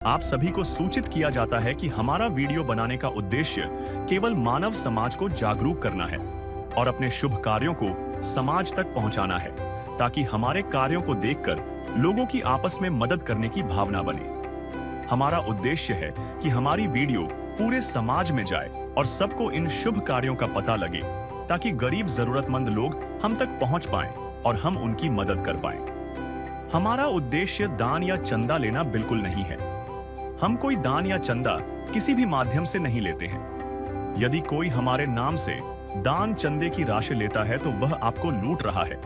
आप सभी को सूचित किया जाता है कि हमारा वीडियो बनाने का उद्देश्य केवल मानव समाज को जागरूक करना है और अपने शुभ कार्यों को समाज तक पहुंचाना है, ताकि हमारे कार्यों को देखकर लोगों की आपस में मदद करने की भावना बने। हमारा उद्देश्य है कि हमारी वीडियो पूरे समाज में जाए और सबको इन शुभ कार्यों का पता लगे, ताकि गरीब जरूरतमंद लोग हम तक पहुंच पाएं और हम उनकी मदद कर पाएं। हमारा उद्देश्य दान या चंदा लेना बिल्कुल नहीं है। हम कोई दान या चंदा किसी भी माध्यम से नहीं लेते हैं। यदि कोई हमारे नाम से दान चंदे की राशि लेता है तो वह आपको लूट रहा है।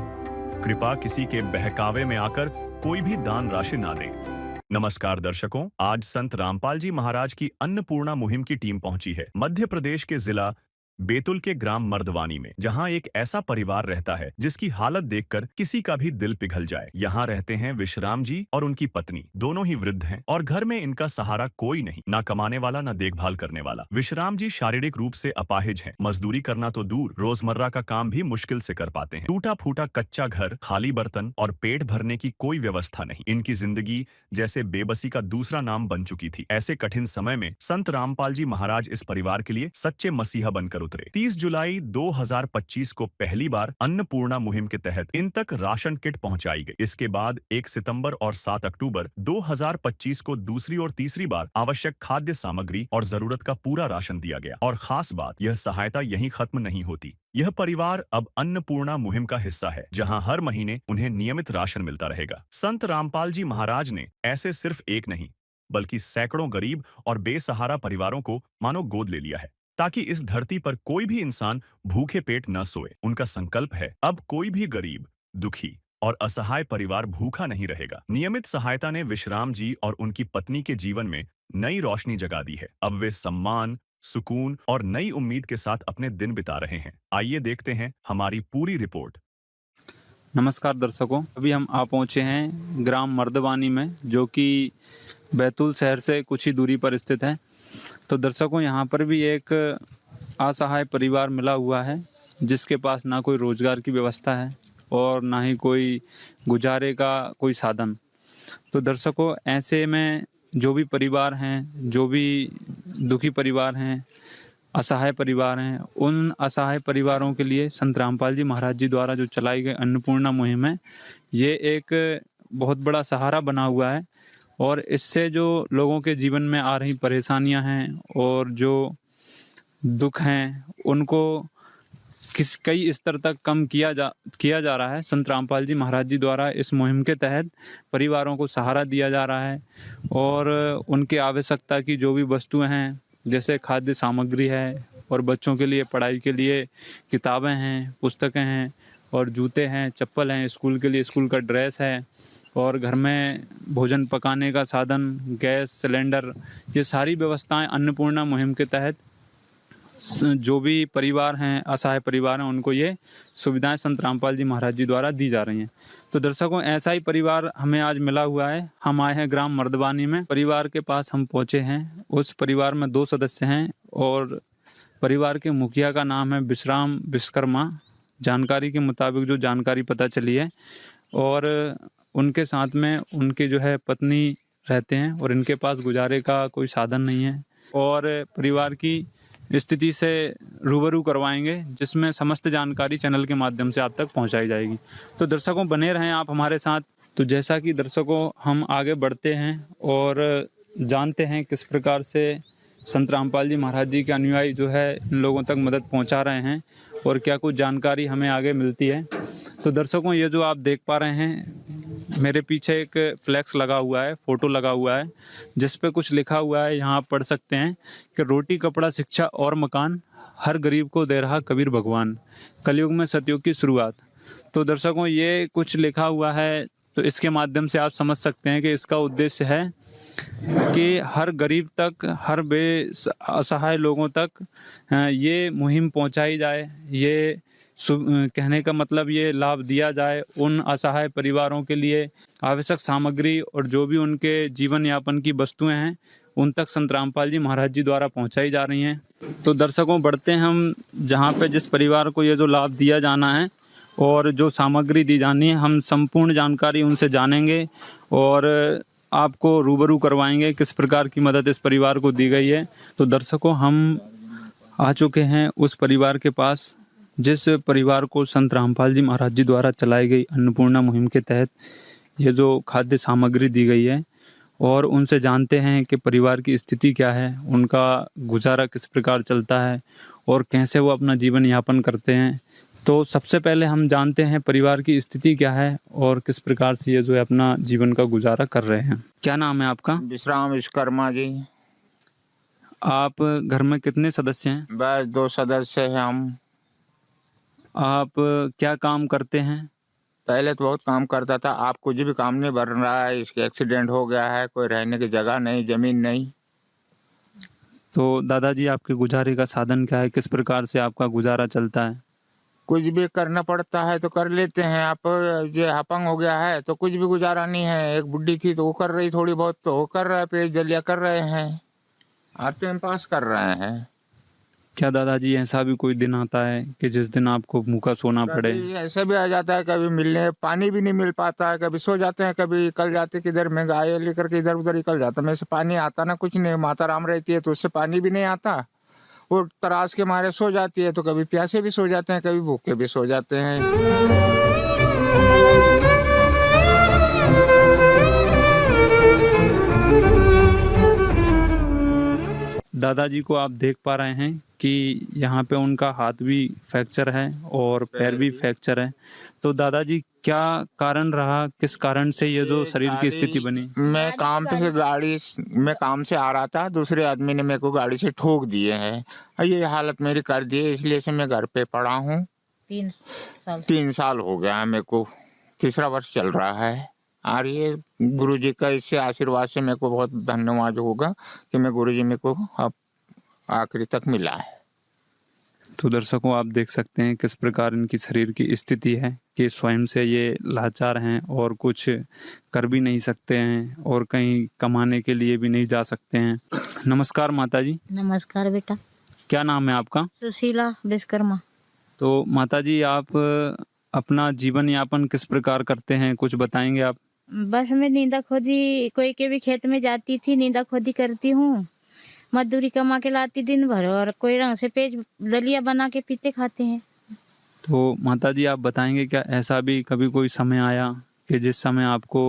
कृपया किसी के बहकावे में आकर कोई भी दान राशि ना दें। नमस्कार दर्शकों, आज संत रामपाल जी महाराज की अन्नपूर्णा मुहिम की टीम पहुंची है मध्य प्रदेश के जिला बैतूल के ग्राम मर्दवानी में, जहां एक ऐसा परिवार रहता है जिसकी हालत देखकर किसी का भी दिल पिघल जाए। यहाँ रहते हैं विश्राम जी और उनकी पत्नी, दोनों ही वृद्ध हैं और घर में इनका सहारा कोई नहीं, ना कमाने वाला ना देखभाल करने वाला। विश्राम जी शारीरिक रूप से अपाहिज हैं, मजदूरी करना तो दूर, रोजमर्रा का काम भी मुश्किल से कर पाते हैं। टूटा फूटा कच्चा घर, खाली बर्तन और पेट भरने की कोई व्यवस्था नहीं। इनकी जिंदगी जैसे बेबसी का दूसरा नाम बन चुकी थी। ऐसे कठिन समय में संत रामपाल जी महाराज इस परिवार के लिए सच्चे मसीहा बनकर उतरे। 30 जुलाई 2025 को पहली बार अन्नपूर्णा मुहिम के तहत इन तक राशन किट पहुंचाई गई। इसके बाद 1 सितंबर और 7 अक्टूबर 2025 को दूसरी और तीसरी बार आवश्यक खाद्य सामग्री और जरूरत का पूरा राशन दिया गया। और खास बात, यह सहायता यहीं खत्म नहीं होती। यह परिवार अब अन्नपूर्णा मुहिम का हिस्सा है, जहां हर महीने उन्हें नियमित राशन मिलता रहेगा। संत रामपाल जी महाराज ने ऐसे सिर्फ एक नहीं बल्कि सैकड़ों गरीब और बेसहारा परिवारों को मानो गोद ले लिया है, ताकि इस धरती पर कोई भी इंसान भूखे पेट न सोए। उनका संकल्प है, अब कोई भी गरीब, दुखी और असहाय परिवार भूखा नहीं रहेगा। नियमित सहायता ने विश्राम जी और उनकी पत्नी के जीवन में नई रोशनी जगा दी है। अब वे सम्मान, सुकून और नई उम्मीद के साथ अपने दिन बिता रहे हैं। आइए देखते हैं हमारी पूरी रिपोर्ट। नमस्कार दर्शकों, अभी हम आ पहुँचे हैं ग्राम मर्दवानी में, जो कि बैतूल शहर से कुछ ही दूरी पर स्थित है। तो दर्शकों, यहाँ पर भी एक असहाय परिवार मिला हुआ है, जिसके पास ना कोई रोजगार की व्यवस्था है और ना ही कोई गुजारे का कोई साधन। तो दर्शकों, ऐसे में जो भी परिवार हैं, जो भी दुखी परिवार हैं, असहाय परिवार हैं, उन असहाय परिवारों के लिए संत रामपाल जी महाराज जी द्वारा जो चलाई गई अन्नपूर्णा मुहिम है, ये एक बहुत बड़ा सहारा बना हुआ है। और इससे जो लोगों के जीवन में आ रही परेशानियां हैं और जो दुख हैं, उनको कई स्तर तक कम किया जा रहा है। संत रामपाल जी महाराज जी द्वारा इस मुहिम के तहत परिवारों को सहारा दिया जा रहा है और उनकी आवश्यकता की जो भी वस्तुएं हैं, जैसे खाद्य सामग्री है और बच्चों के लिए पढ़ाई के लिए किताबें हैं, पुस्तकें हैं और जूते हैं, चप्पल हैं, स्कूल के लिए स्कूल का ड्रेस है और घर में भोजन पकाने का साधन, गैस सिलेंडर, ये सारी व्यवस्थाएं अन्नपूर्णा मुहिम के तहत जो भी परिवार हैं, असहाय परिवार हैं, उनको ये सुविधाएं संत रामपाल जी महाराज जी द्वारा दी जा रही हैं। तो दर्शकों, ऐसा ही परिवार हमें आज मिला हुआ है। हम आए हैं ग्राम मर्दवानी में, परिवार के पास हम पहुँचे हैं। उस परिवार में 2 सदस्य हैं और परिवार के मुखिया का नाम है विश्राम विश्वकर्मा, जानकारी के मुताबिक जो जानकारी पता चली है। और उनके साथ में उनके जो है पत्नी रहते हैं और इनके पास गुजारे का कोई साधन नहीं है। और परिवार की स्थिति से रूबरू करवाएंगे, जिसमें समस्त जानकारी चैनल के माध्यम से आप तक पहुंचाई जाएगी। तो दर्शकों, बने रहें आप हमारे साथ। तो जैसा कि दर्शकों, हम आगे बढ़ते हैं और जानते हैं किस प्रकार से संत रामपाल जी महाराज जी के अनुयायी जो है इन लोगों तक मदद पहुंचा रहे हैं और क्या कुछ जानकारी हमें आगे मिलती है। तो दर्शकों, ये जो आप देख पा रहे हैं, मेरे पीछे एक फ्लैक्स लगा हुआ है, फ़ोटो लगा हुआ है, जिस पे कुछ लिखा हुआ है। यहाँ आप पढ़ सकते हैं कि रोटी कपड़ा शिक्षा और मकान, हर गरीब को दे रहा कबीर भगवान, कलयुग में सतयुग की शुरुआत। तो दर्शकों, ये कुछ लिखा हुआ है, तो इसके माध्यम से आप समझ सकते हैं कि इसका उद्देश्य है कि हर गरीब तक, हर असहाय लोगों तक ये मुहिम पहुंचाई जाए। ये कहने का मतलब ये लाभ दिया जाए उन असहाय परिवारों के लिए। आवश्यक सामग्री और जो भी उनके जीवन यापन की वस्तुएं हैं, उन तक संत रामपाल जी महाराज जी द्वारा पहुंचाई जा रही हैं। तो दर्शकों, बढ़ते हैं हम जहां पे जिस परिवार को ये जो लाभ दिया जाना है और जो सामग्री दी जानी है, हम संपूर्ण जानकारी उनसे जानेंगे और आपको रूबरू करवाएंगे किस प्रकार की मदद इस परिवार को दी गई है। तो दर्शकों, हम आ चुके हैं उस परिवार के पास जिस परिवार को संत रामपाल जी महाराज जी द्वारा चलाई गई अन्नपूर्णा मुहिम के तहत ये जो खाद्य सामग्री दी गई है, और उनसे जानते हैं कि परिवार की स्थिति क्या है, उनका गुजारा किस प्रकार चलता है और कैसे वो अपना जीवन यापन करते हैं। तो सबसे पहले हम जानते हैं परिवार की स्थिति क्या है और किस प्रकार से ये जो है अपना जीवन का गुजारा कर रहे हैं। क्या नाम है आपका? विश्राम विश्वकर्मा जी। आप घर में कितने सदस्य हैं? बस 2 सदस्य हैं हम। आप क्या काम करते हैं? पहले तो बहुत काम करता था, आप कुछ भी काम नहीं बन रहा है। इसके एक्सीडेंट हो गया है, कोई रहने की जगह नहीं, जमीन नहीं। तो दादाजी, आपके गुजारे का साधन क्या है? किस प्रकार से आपका गुजारा चलता है? कुछ भी करना पड़ता है तो कर लेते हैं। आप ये अपंग हो गया है तो कुछ भी गुजारा नहीं है। एक बुढ़ी थी तो वो कर रही थोड़ी बहुत, तो वो कर रहा है, पेट जलिया कर रहे हैं और टाइम पास कर रहे हैं। क्या दादाजी ऐसा भी कोई दिन आता है कि जिस दिन आपको भूखा सोना पड़े? कभी ऐसे भी आ जाता है, कभी मिलने पानी भी नहीं मिल पाता है, कभी सो जाते हैं, कभी निकल जाते किधर में गाय लेकर के इधर उधर निकल जाता। मेरे से पानी आता ना कुछ नहीं, माता राम रहती है तो उससे पानी भी नहीं आता। वो तरास के मारे सो जाती है, तो कभी प्यासे भी सो जाते हैं, कभी भूखे भी सो जाते हैं। दादाजी को आप देख पा रहे हैं कि यहाँ पे उनका हाथ भी फ्रैक्चर है और पैर भी फ्रैक्चर है। तो दादाजी, क्या कारण रहा, किस कारण से ये जो शरीर की स्थिति बनी? मैं काम से आ रहा था, दूसरे आदमी ने मेरे को गाड़ी से ठोक दिए हैं। ये हालत मेरी कर दी है, इसलिए से मैं घर पे पड़ा हूँ। 3 साल हो गया है मेरे को, तीसरा वर्ष चल रहा है। और ये गुरु जी का इससे आशीर्वाद से मेरे को बहुत धन्यवाद होगा कि मैं गुरु जी मेरे को अब आखिरी तक मिला है। तो दर्शकों, आप देख सकते हैं किस प्रकार इनकी शरीर की स्थिति है कि स्वयं से ये लाचार हैं और कुछ कर भी नहीं सकते हैं और कहीं कमाने के लिए भी नहीं जा सकते हैं। नमस्कार माता जी। नमस्कार बेटा। क्या नाम है आपका? सुशीला विश्वकर्मा। तो माता जी, आप अपना जीवन यापन किस प्रकार करते हैं, कुछ बताएंगे आप? बस मैं नींदा खोदी, कोई के भी खेत में जाती थी, नींदा खोदी करती हूँ, मजदूरी कमा के लाती दिन भर, और कोई रंग से पेज दलिया बना के पीते खाते हैं। तो माता जी, आप बताएंगे क्या ऐसा भी कभी कोई समय आया कि जिस समय आपको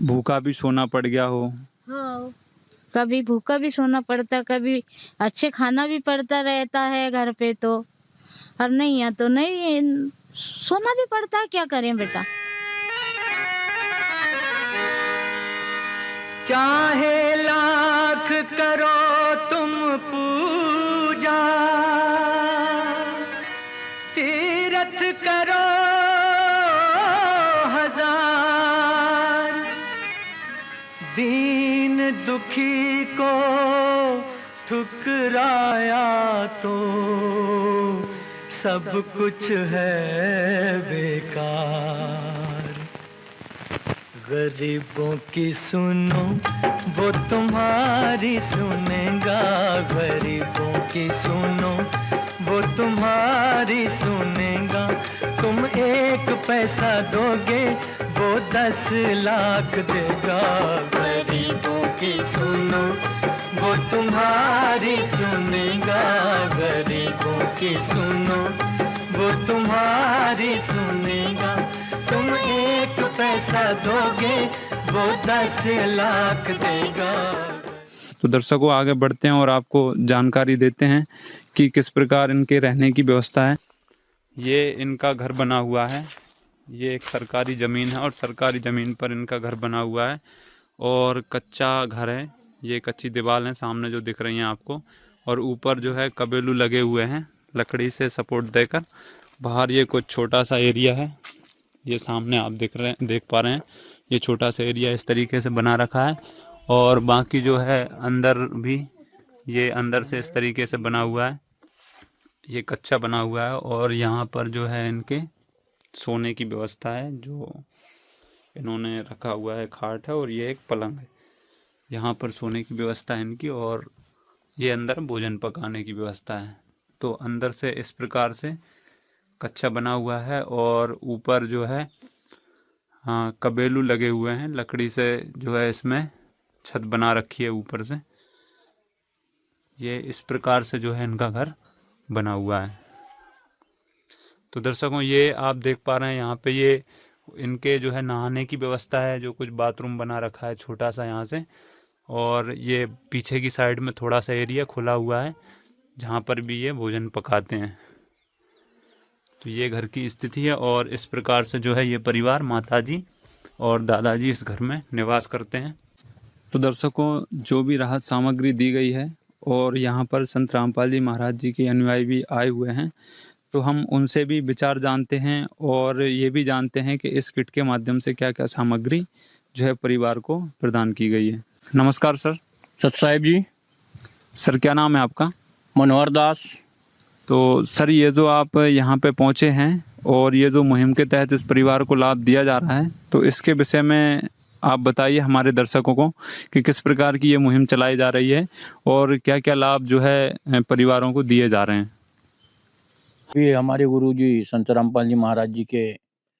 भूखा भी सोना पड़ गया हो? हाँ, कभी भूखा भी सोना पड़ता, कभी अच्छे खाना भी पड़ता रहता है घर पे, तो और नहीं है तो नहीं, सोना भी पड़ता है। क्या करें बेटा। चाहे लाख करो तुम पूजा, तीरथ करो 1000, दीन दुखी को ठुकराया तो सब कुछ है बेकार। गरीबों की सुनो वो तुम्हारी सुनेगा, गरीबों की सुनो वो तुम्हारी सुनेगा। तुम 1 पैसा दोगे वो 10 लाख देगा। गरीबों की सुनो वो तुम्हारी सुनेगा, गरीबों की सुनो वो तुम्हारी सुनेगा। तुम 1 पैसा दोगे वो 10 लाख देगा। तो दर्शकों, आगे बढ़ते हैं और आपको जानकारी देते हैं कि किस प्रकार इनके रहने की व्यवस्था है। ये इनका घर बना हुआ है, ये एक सरकारी ज़मीन है और सरकारी ज़मीन पर इनका घर बना हुआ है और कच्चा घर है। ये कच्ची दीवार है सामने जो दिख रही हैं आपको, और ऊपर जो है कबेलू लगे हुए हैं लकड़ी से सपोर्ट देकर। बाहर ये कुछ छोटा सा एरिया है, ये सामने आप देख पा रहे हैं। ये छोटा सा एरिया इस तरीके से बना रखा है, और बाकी जो है अंदर भी ये अंदर से इस तरीके से बना हुआ है। ये कच्चा बना हुआ है और यहाँ पर जो है इनके सोने की व्यवस्था है, जो इन्होंने रखा हुआ है खाट है और ये एक पलंग है। यहाँ पर सोने की व्यवस्था है इनकी, और ये अंदर भोजन पकाने की व्यवस्था है। तो अंदर से इस प्रकार से कच्चा बना हुआ है, और ऊपर जो है हाँ, कबेलू लगे हुए हैं, लकड़ी से जो है इसमें छत बना रखी है ऊपर से। ये इस प्रकार से जो है इनका घर बना हुआ है। तो दर्शकों, ये आप देख पा रहे हैं यहाँ पे ये इनके जो है नहाने की व्यवस्था है, जो कुछ बाथरूम बना रखा है छोटा सा यहाँ से। और ये पीछे की साइड में थोड़ा सा एरिया खुला हुआ है जहाँ पर भी ये भोजन पकाते हैं। तो ये घर की स्थिति है और इस प्रकार से जो है ये परिवार, माताजी और दादाजी इस घर में निवास करते हैं। तो दर्शकों, जो भी राहत सामग्री दी गई है और यहाँ पर संत रामपाल जी महाराज जी के अनुयायी भी आए हुए हैं, तो हम उनसे भी विचार जानते हैं और ये भी जानते हैं कि इस किट के माध्यम से क्या क्या सामग्री जो है परिवार को प्रदान की गई है। नमस्कार सर। सत साहिब जी। सर, क्या नाम है आपका? मनोहर दास। तो सर, ये जो आप यहाँ पे पहुँचे हैं और ये जो मुहिम के तहत इस परिवार को लाभ दिया जा रहा है, तो इसके विषय में आप बताइए हमारे दर्शकों को कि किस प्रकार की ये मुहिम चलाई जा रही है और क्या क्या लाभ जो है परिवारों को दिए जा रहे हैं। ये हमारे गुरुजी संत रामपाल जी महाराज जी के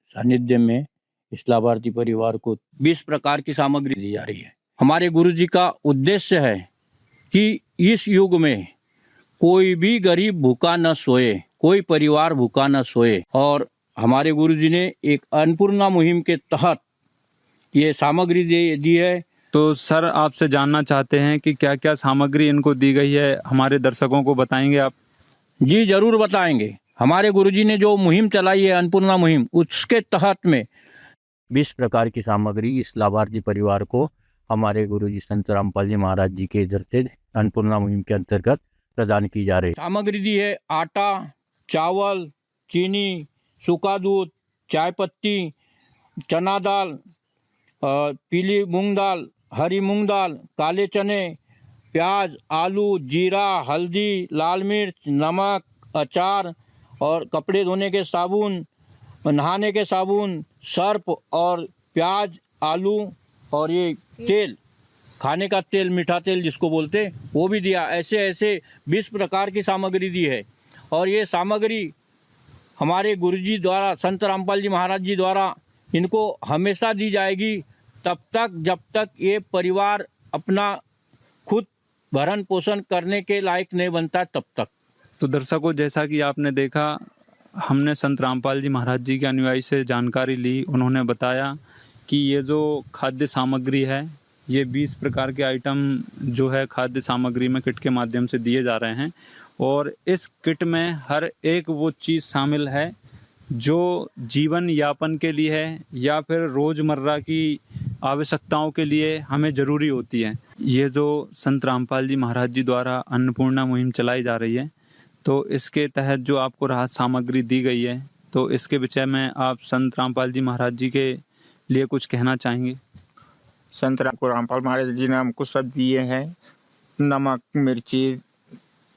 सानिध्य में इस लाभार्थी परिवार को 20 प्रकार की सामग्री दी जा रही है। हमारे गुरुजी का उद्देश्य है कि इस युग में कोई भी गरीब भूखा न सोए, कोई परिवार भूखा न सोए। और हमारे गुरुजी ने एक अन्नपूर्णा मुहिम के तहत ये सामग्री दी है। तो सर, आपसे जानना चाहते हैं कि क्या क्या सामग्री इनको दी गई है, हमारे दर्शकों को बताएंगे आप? जी जरूर बताएंगे। हमारे गुरुजी ने जो मुहिम चलाई है अन्नपूर्णा मुहिम, उसके तहत में 20 प्रकार की सामग्री इस लाभार्थी परिवार को हमारे गुरुजी संत रामपाल जी महाराज जी के इधर से अन्नपूर्णा मुहिम के अंतर्गत प्रदान की जा रही है। सामग्री दी है आटा, चावल, चीनी, सूखा दूध, चाय पत्ती, चना दाल, पीली मूंग दाल, हरी मूंग दाल, काले चने, प्याज, आलू, जीरा, हल्दी, लाल मिर्च, नमक, अचार और कपड़े धोने के साबुन, नहाने के साबुन, सर्फ और प्याज, आलू और ये तेल, खाने का तेल, मीठा तेल जिसको बोलते, वो भी दिया। ऐसे ऐसे 20 प्रकार की सामग्री दी है। और ये सामग्री हमारे गुरुजी द्वारा, संत रामपाल जी महाराज जी द्वारा इनको हमेशा दी जाएगी, तब तक जब तक ये परिवार अपना खुद भरण पोषण करने के लायक नहीं बनता, तब तक। तो दर्शकों, जैसा कि आपने देखा, हमने संत रामपाल जी महाराज जी के अनुयायी से जानकारी ली। उन्होंने बताया कि ये जो खाद्य सामग्री है, ये 20 प्रकार के आइटम जो है खाद्य सामग्री में किट के माध्यम से दिए जा रहे हैं। और इस किट में हर एक वो चीज़ शामिल है जो जीवन यापन के लिए है या फिर रोज़मर्रा की आवश्यकताओं के लिए हमें ज़रूरी होती है। ये जो संत रामपाल जी महाराज जी द्वारा अन्नपूर्णा मुहिम चलाई जा रही है, तो इसके तहत जो आपको राहत सामग्री दी गई है, तो इसके विषय में आप संत रामपाल जी महाराज जी के लिए कुछ कहना चाहेंगे? संत रामपाल महाराज जी ने हमको सब दिए हैं, नमक, मिर्ची,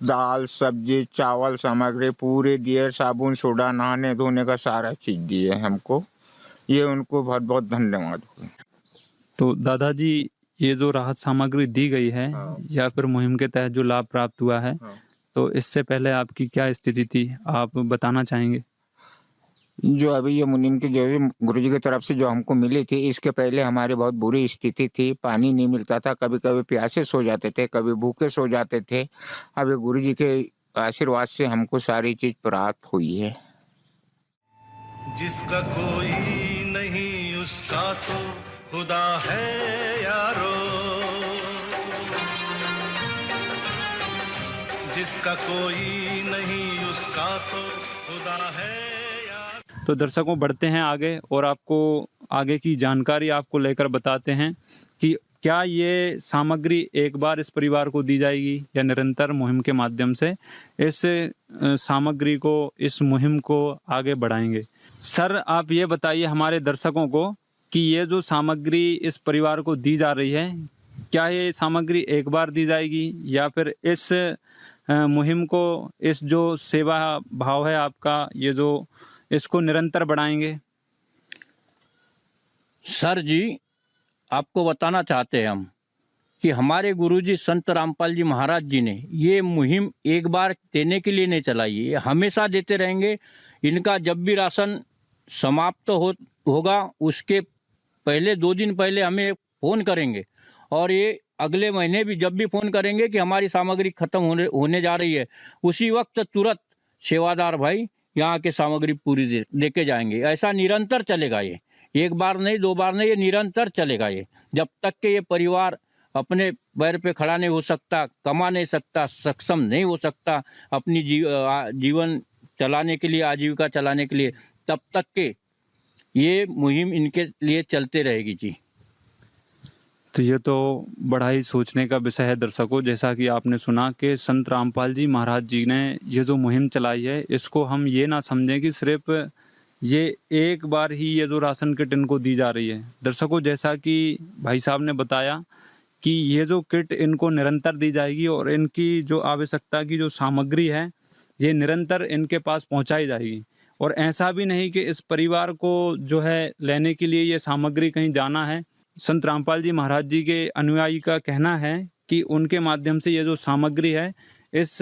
दाल, सब्जी, चावल, सामग्री पूरे दिए, साबुन, सोडा, नहाने धोने का सारा चीज़ दिए हमको। ये उनको बहुत बहुत धन्यवाद। तो दादाजी, ये जो राहत सामग्री दी गई है या फिर मुहिम के तहत जो लाभ प्राप्त हुआ है, तो इससे पहले आपकी क्या स्थिति थी, आप बताना चाहेंगे? जो अभी ये मुनीम की जो गुरुजी की तरफ से जो हमको मिली थी, इसके पहले हमारी बहुत बुरी स्थिति थी, पानी नहीं मिलता था, कभी कभी प्यासे सो जाते थे, कभी भूखे सो जाते थे। अभी गुरुजी के आशीर्वाद से हमको सारी चीज प्राप्त हुई है। जिसका कोई नहीं उसका तो खुदा है यारो, जिसका कोई नहीं उसका तो खुदा है। तो दर्शकों, बढ़ते हैं आगे और आपको आगे की जानकारी आपको लेकर बताते हैं कि क्या ये सामग्री एक बार इस परिवार को दी जाएगी या निरंतर मुहिम के माध्यम से इस सामग्री को, इस मुहिम को आगे बढ़ाएंगे। सर, आप ये बताइए हमारे दर्शकों को कि ये जो सामग्री इस परिवार को दी जा रही है, क्या ये सामग्री एक बार दी जाएगी या फिर इस मुहिम को, इस जो सेवा भाव है आपका, ये जो इसको निरंतर बढ़ाएंगे? सर जी, आपको बताना चाहते हैं हम कि हमारे गुरुजी संत रामपाल जी महाराज जी ने ये मुहिम एक बार देने के लिए नहीं चलाई, ये हमेशा देते रहेंगे। इनका जब भी राशन समाप्त होगा उसके पहले 2 दिन पहले हमें फ़ोन करेंगे और ये अगले महीने भी जब भी फ़ोन करेंगे कि हमारी सामग्री ख़त्म होने जा रही है, उसी वक्त तुरंत सेवादार भाई यहाँ के सामग्री पूरी लेके जाएंगे। ऐसा निरंतर चलेगा, ये एक बार नहीं 2 बार नहीं, ये निरंतर चलेगा। ये जब तक के ये परिवार अपने पैर पे खड़ा नहीं हो सकता, कमा नहीं सकता, सक्षम नहीं हो सकता अपनी जीवन चलाने के लिए, आजीविका चलाने के लिए, तब तक के ये मुहिम इनके लिए चलते रहेगी जी। तो ये तो बड़ा ही सोचने का विषय है दर्शकों। जैसा कि आपने सुना कि संत रामपाल जी महाराज जी ने ये जो मुहिम चलाई है, इसको हम ये ना समझें कि सिर्फ ये एक बार ही ये जो राशन किट इनको दी जा रही है। दर्शकों, जैसा कि भाई साहब ने बताया कि ये जो किट इनको निरंतर दी जाएगी और इनकी जो आवश्यकता की जो सामग्री है ये निरंतर इनके पास पहुंचाई जाएगी। और ऐसा भी नहीं कि इस परिवार को जो है लेने के लिए ये सामग्री कहीं जाना है। संत रामपाल जी महाराज जी के अनुयायी का कहना है कि उनके माध्यम से ये जो सामग्री है इस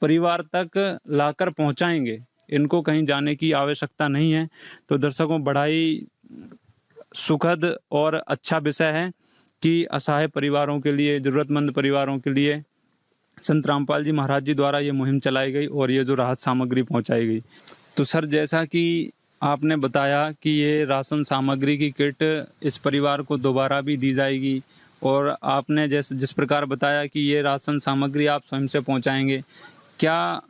परिवार तक लाकर पहुंचाएंगे, इनको कहीं जाने की आवश्यकता नहीं है। तो दर्शकों, बड़ा ही सुखद और अच्छा विषय है कि असहाय परिवारों के लिए, ज़रूरतमंद परिवारों के लिए संत रामपाल जी महाराज जी द्वारा ये मुहिम चलाई गई और ये जो राहत सामग्री पहुंचाई गई। तो सर, जैसा कि आपने बताया कि ये राशन सामग्री की किट इस परिवार को दोबारा भी दी जाएगी और आपने जिस प्रकार बताया कि ये राशन सामग्री आप स्वयं से पहुंचाएंगे, क्या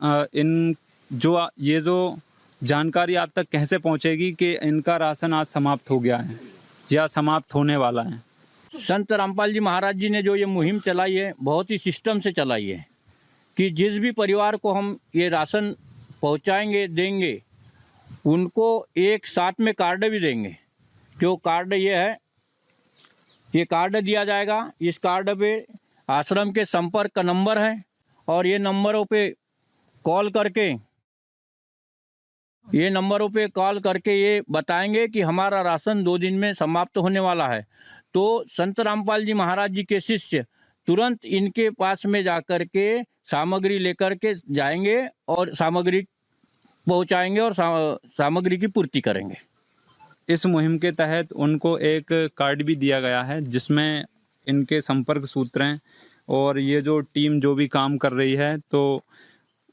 ये जो जानकारी आप तक कैसे पहुंचेगी कि इनका राशन आज समाप्त हो गया है या समाप्त होने वाला है? संत रामपाल जी महाराज जी ने जो ये मुहिम चलाई है, बहुत ही सिस्टम से चलाई है कि जिस भी परिवार को हम ये राशन पहुंचाएंगे, देंगे, उनको एक साथ में कार्ड भी देंगे। जो कार्ड ये है, ये कार्ड दिया जाएगा। इस कार्ड पे आश्रम के संपर्क का नंबर है और ये नंबरों पे कॉल करके ये बताएंगे कि हमारा राशन 2 दिन में समाप्त होने वाला है। तो संत रामपाल जी महाराज जी के शिष्य तुरंत इनके पास में जाकर के सामग्री लेकर के जाएंगे और सामग्री पहुंचाएंगे और सामग्री की पूर्ति करेंगे। इस मुहिम के तहत उनको एक कार्ड भी दिया गया है जिसमें इनके संपर्क सूत्र हैं और ये जो टीम जो भी काम कर रही है तो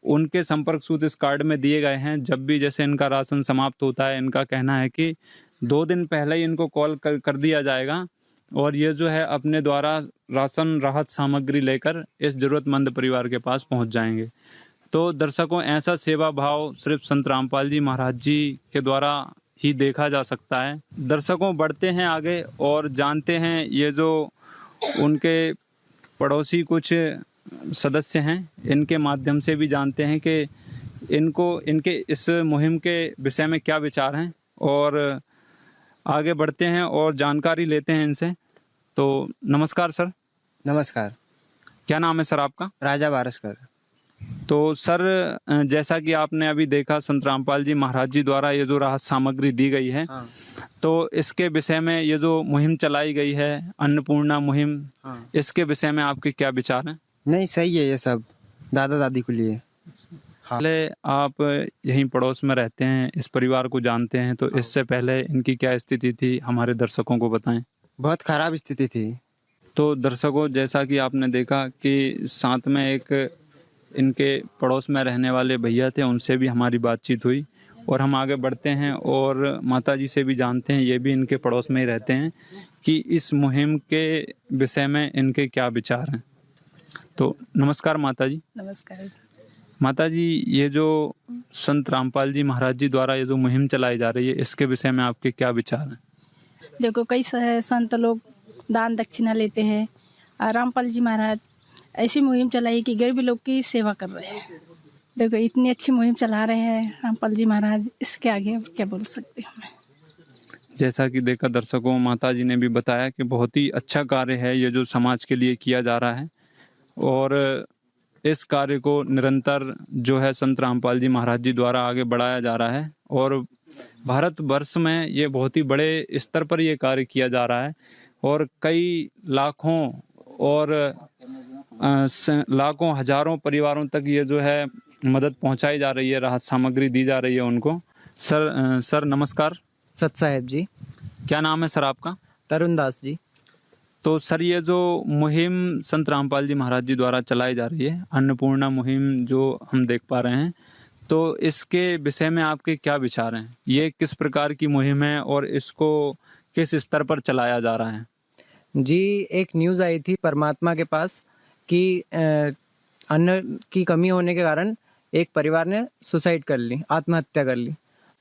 उनके संपर्क सूत्र इस कार्ड में दिए गए हैं। जब भी जैसे इनका राशन समाप्त होता है, इनका कहना है कि 2 दिन पहले ही इनको कॉल कर दिया जाएगा और ये जो है अपने द्वारा राशन राहत सामग्री लेकर इस ज़रूरतमंद परिवार के पास पहुंच जाएंगे। तो दर्शकों, ऐसा सेवा भाव सिर्फ संत रामपाल जी महाराज जी के द्वारा ही देखा जा सकता है। दर्शकों, बढ़ते हैं आगे और जानते हैं ये जो उनके पड़ोसी कुछ सदस्य हैं, इनके माध्यम से भी जानते हैं कि इनके इस मुहिम के विषय में क्या विचार हैं और आगे बढ़ते हैं और जानकारी लेते हैं इनसे। तो नमस्कार सर। नमस्कार। क्या नाम है सर आपका? राजा वारसकर। तो सर, जैसा कि आपने अभी देखा संत रामपाल जी महाराज जी द्वारा ये जो राहत सामग्री दी गई है, हाँ। तो इसके विषय में ये जो मुहिम चलाई गई है, अन्नपूर्णा मुहिम, हाँ। इसके विषय में आपके क्या विचार हैं? नहीं, सही है ये सब दादा दादी के लिए। हाँ। पहले आप यहीं पड़ोस में रहते हैं, इस परिवार को जानते हैं, तो इससे पहले इनकी क्या स्थिति थी हमारे दर्शकों को बताएं। बहुत खराब स्थिति थी। तो दर्शकों, जैसा कि आपने देखा कि साथ में एक इनके पड़ोस में रहने वाले भैया थे, उनसे भी हमारी बातचीत हुई और हम आगे बढ़ते हैं और माता जी से भी जानते हैं, ये भी इनके पड़ोस में ही रहते हैं, कि इस मुहिम के विषय में इनके क्या विचार हैं। तो नमस्कार माता जी। नमस्कार। माता जी, ये जो संत रामपाल जी महाराज जी द्वारा ये जो मुहिम चलाई जा रही है, इसके विषय में आपके क्या विचार हैं? देखो, कई संत लोग दान दक्षिणा लेते हैं और रामपाल जी महाराज ऐसी मुहिम चलाई कि गरीब लोग की सेवा कर रहे हैं। देखो, इतनी अच्छी मुहिम चला रहे हैं रामपाल जी महाराज, इसके आगे क्या बोल सकते हैं। जैसा कि देखा दर्शकों, माता जी ने भी बताया कि बहुत ही अच्छा कार्य है ये जो समाज के लिए किया जा रहा है और इस कार्य को निरंतर जो है संत रामपाल जी महाराज जी द्वारा आगे बढ़ाया जा रहा है और भारतवर्ष में ये बहुत ही बड़े स्तर पर ये कार्य किया जा रहा है और कई लाखों हजारों परिवारों तक ये जो है मदद पहुंचाई जा रही है, राहत सामग्री दी जा रही है उनको। सर नमस्कार। सत साहेब जी। क्या नाम है सर आपका? तरुण दास जी। तो सर ये जो मुहिम संत रामपाल जी महाराज जी द्वारा चलाई जा रही है, अन्नपूर्णा मुहिम जो हम देख पा रहे हैं, तो इसके विषय में आपके क्या विचार हैं? ये किस प्रकार की मुहिम है और इसको किस स्तर पर चलाया जा रहा है? जी, एक न्यूज़ आई थी परमात्मा के पास कि अन्न की कमी होने के कारण एक परिवार ने सुसाइड कर ली, आत्महत्या कर ली।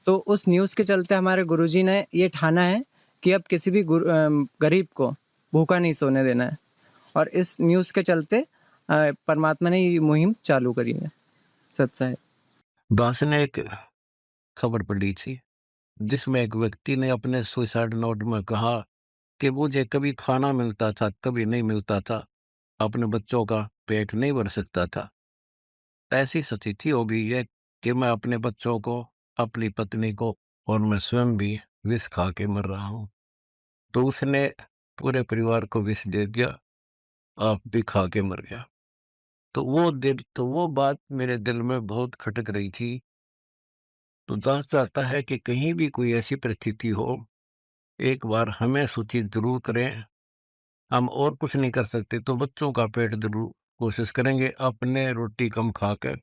तो उस न्यूज़ के चलते हमारे गुरुजी ने ये ठाना है कि अब किसी भी गरीब को भूखा नहीं सोने देना है, और इस न्यूज़ के चलते परमात्मा ने ये मुहिम चालू करी है। सच्चा है। दास ने एक खबर पढ़ी थी जिसमें एक व्यक्ति ने अपने सुसाइड नोट में कहा कि मुझे कभी खाना मिलता था, कभी नहीं मिलता था, अपने बच्चों का पेट नहीं भर सकता था। ऐसी स्थिति हो गई है कि मैं अपने बच्चों को, अपनी पत्नी को और मैं स्वयं भी विष खा के मर रहा हूँ। तो उसने पूरे परिवार को विष दे दिया, आप भी खा के मर गया। तो वो बात मेरे दिल में बहुत खटक रही थी। तो दास चाहता है कि कहीं भी कोई ऐसी परिस्थिति हो, एक बार हमें सूचित जरूर करें। हम और कुछ नहीं कर सकते तो बच्चों का पेट जरूर कोशिश करेंगे, अपने रोटी कम खाकर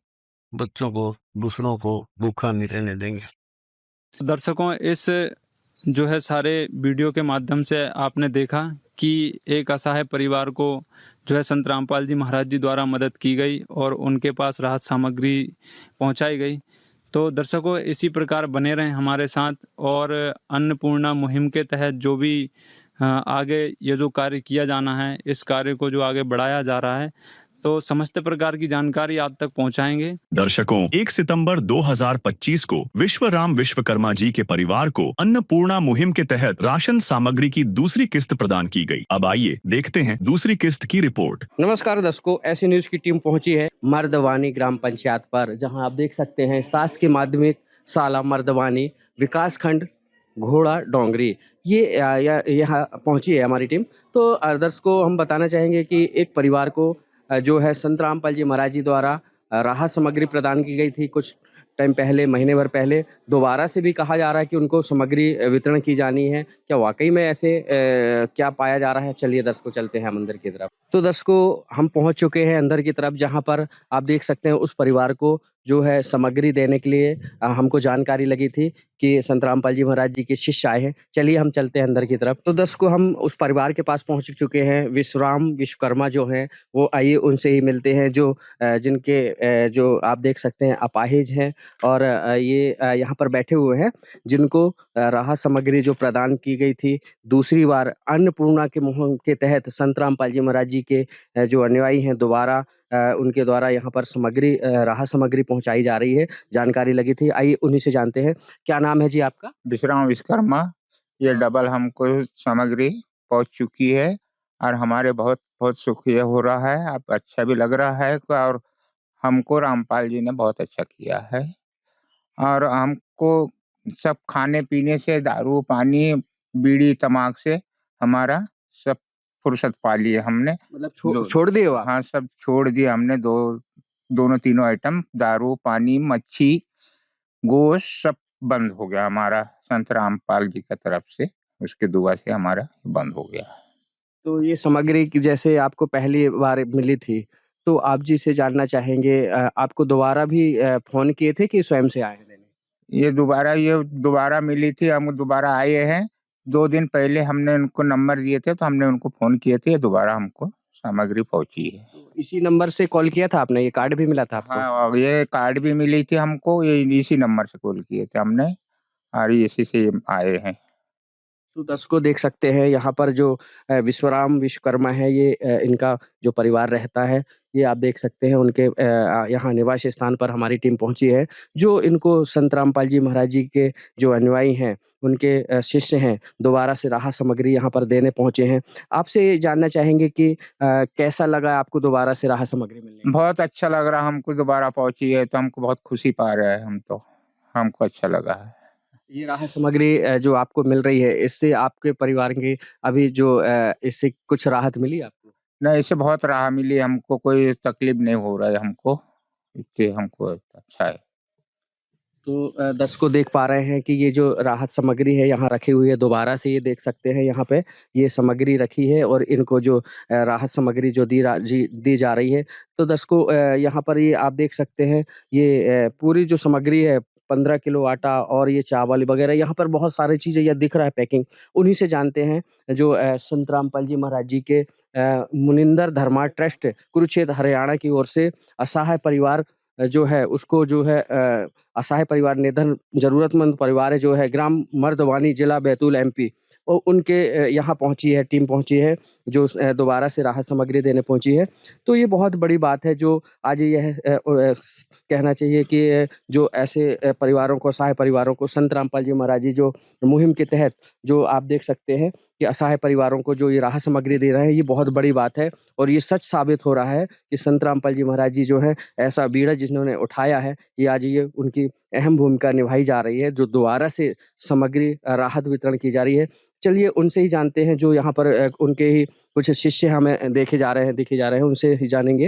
बच्चों को, दूसरों को भूखा नहीं रहने देंगे। दर्शकों, इस जो है सारे वीडियो के माध्यम से आपने देखा कि एक असहाय परिवार को जो है संत रामपाल जी महाराज जी द्वारा मदद की गई और उनके पास राहत सामग्री पहुंचाई गई। तो दर्शकों, इसी प्रकार बने रहें हमारे साथ, और अन्नपूर्णा मुहिम के तहत जो भी आगे ये जो कार्य किया जाना है, इस कार्य को जो आगे बढ़ाया जा रहा है, तो समस्त प्रकार की जानकारी आप तक पहुंचाएंगे। दर्शकों, 1 सितंबर 2025 को विश्वराम विश्वकर्मा जी के परिवार को अन्नपूर्णा मुहिम के तहत राशन सामग्री की दूसरी किस्त प्रदान की गई। अब आइए देखते हैं दूसरी किस्त की रिपोर्ट। नमस्कार दर्शकों, ऐसी न्यूज की टीम पहुंची है मर्दवानी ग्राम पंचायत पर, जहां आप देख सकते हैं शासकीय माध्यमिक शाला मर्दवानी विकासखंड घोड़ा डोंगरी, ये यहाँ पहुंची है हमारी टीम। तो दर्शकों, हम बताना चाहेंगे कि एक परिवार को जो है संत रामपाल जी महाराज जी द्वारा राहत सामग्री प्रदान की गई थी कुछ टाइम पहले, महीने भर पहले। दोबारा से भी कहा जा रहा है कि उनको सामग्री वितरण की जानी है। क्या वाकई में ऐसे क्या पाया जा रहा है? चलिए दर्शकों, चलते हैं हम अंदर की तरफ। तो दर्शकों, हम पहुंच चुके हैं अंदर की तरफ, जहां पर आप देख सकते हैं उस परिवार को जो है सामग्री देने के लिए हमको जानकारी लगी थी कि संत रामपाल जी महाराज जी के शिष्य आए हैं। चलिए हम चलते हैं अंदर की तरफ। तो दर्शकों, हम उस परिवार के पास पहुंच चुके हैं। विश्वराम विश्वकर्मा जो हैं, वो आइए उनसे ही मिलते हैं, जो जिनके जो आप देख सकते हैं अपाहिज हैं, और ये यहाँ पर बैठे हुए हैं, जिनको राहत सामग्री जो प्रदान की गई थी दूसरी बार अन्नपूर्णा के मुहिम के तहत संत रामपाल जी महाराज जी के जो अनुयायी हैं, दोबारा उनके द्वारा यहाँ पर सामग्री राहत सामग्री पहुंचाई जा रही है। जानकारी लगी थी, आइए उन्हीं से जानते हैं। क्या नाम है जी आपका? विश्राम विश्वकर्मा। ये डबल हमको सामग्री पहुंच चुकी है और हमारे बहुत बहुत सुख ये हो रहा है। अब अच्छा भी लग रहा है और हमको रामपाल जी ने बहुत अच्छा किया है। और हमको सब खाने पीने से, दारू पानी बीड़ी तमाक से हमारा सब फुर्सत पा ली है हमने। मतलब छोड़ दिए हो आप? हाँ, सब छोड़ दिए हमने। दोनों तीनों आइटम, दारू पानी मच्छी गोश्त सब बंद हो गया हमारा, संत रामपाल जी की तरफ से, उसके दुआ से हमारा बंद हो गया। तो ये सामग्री की जैसे आपको पहली बार मिली थी, तो आप जी से जानना चाहेंगे, आपको दोबारा भी फोन किए थे कि स्वयं से आए हैं लेने? ये दोबारा मिली थी, हम दोबारा आए हैं। 2 दिन पहले हमने उनको नंबर दिए थे, तो हमने उनको फोन किए थे, दोबारा हमको सामग्री पहुंची है। तो इसी नंबर से कॉल किया था आपने? ये कार्ड भी मिला था आपको? हाँ, और ये कार्ड भी मिली थी हमको, ये इसी नंबर से कॉल किए थे हमने, और इसी से आए हैं। तो दर्शकों, देख सकते हैं यहाँ पर जो विश्वराम विश्वकर्मा है, ये इनका जो परिवार रहता है, ये आप देख सकते हैं उनके यहाँ निवास स्थान पर हमारी टीम पहुंची है, जो इनको संत रामपाल जी महाराज जी के जो अनुयायी हैं, उनके शिष्य हैं, दोबारा से राहत सामग्री यहाँ पर देने पहुंचे हैं। आपसे ये जानना चाहेंगे कि कैसा लगा आपको दोबारा से राहत सामग्री मिलने? बहुत अच्छा लग रहा हमको, दोबारा पहुंची है तो हमको बहुत खुशी पा रहे हैं हम, तो हमको अच्छा लगा है। ये राहत सामग्री जो आपको मिल रही है, इससे आपके परिवार की अभी जो इससे कुछ राहत मिली आपको? नहीं, इससे बहुत राहत मिली हमको, कोई तकलीफ नहीं हो रहा है हमको, इससे हमको अच्छा है। तो दर्शकों देख पा रहे हैं कि ये जो राहत सामग्री है यहाँ रखी हुई है, दोबारा से ये देख सकते हैं यहाँ पे ये सामग्री रखी है और इनको जो राहत सामग्री जो दी जा रही है। तो दर्शकों यहाँ पर ये आप देख सकते हैं ये पूरी जो सामग्री है 15 किलो आटा और ये चावल वगैरह यहाँ पर बहुत सारी चीज़ें यह दिख रहा है पैकिंग। उन्हीं से जानते हैं जो संत रामपाल जी महाराज जी के मुनिंदर धर्मा ट्रस्ट कुरुक्षेत्र हरियाणा की ओर से असहाय परिवार जो है उसको जो है असहाय परिवार निधन जरूरतमंद परिवार है जो है ग्राम मर्दवानी जिला बैतूल एमपी और उनके यहाँ पहुँची है टीम पहुँची है जो दोबारा से राहत सामग्री देने पहुँची है। तो ये बहुत बड़ी बात है जो आज यह कहना चाहिए कि जो ऐसे परिवारों को असहाय परिवारों को संत रामपाल जी महाराज जी जो मुहिम के तहत जो आप देख सकते हैं कि असहाय परिवारों को जो ये राहत सामग्री दे रहे हैं ये बहुत बड़ी बात है और ये सच साबित हो रहा है कि संत रामपाल जी महाराज जी जो है ऐसा बीड़ा जिन्होंने उठाया है कि आज ये उनकी अहम भूमिका निभाई जा रही है जो दोबारा से सामग्री राहत वितरण की जा रही है। चलिए उनसे ही जानते हैं जो यहाँ पर उनके ही कुछ शिष्य हमें दिखे जा रहे हैं उनसे ही जानेंगे।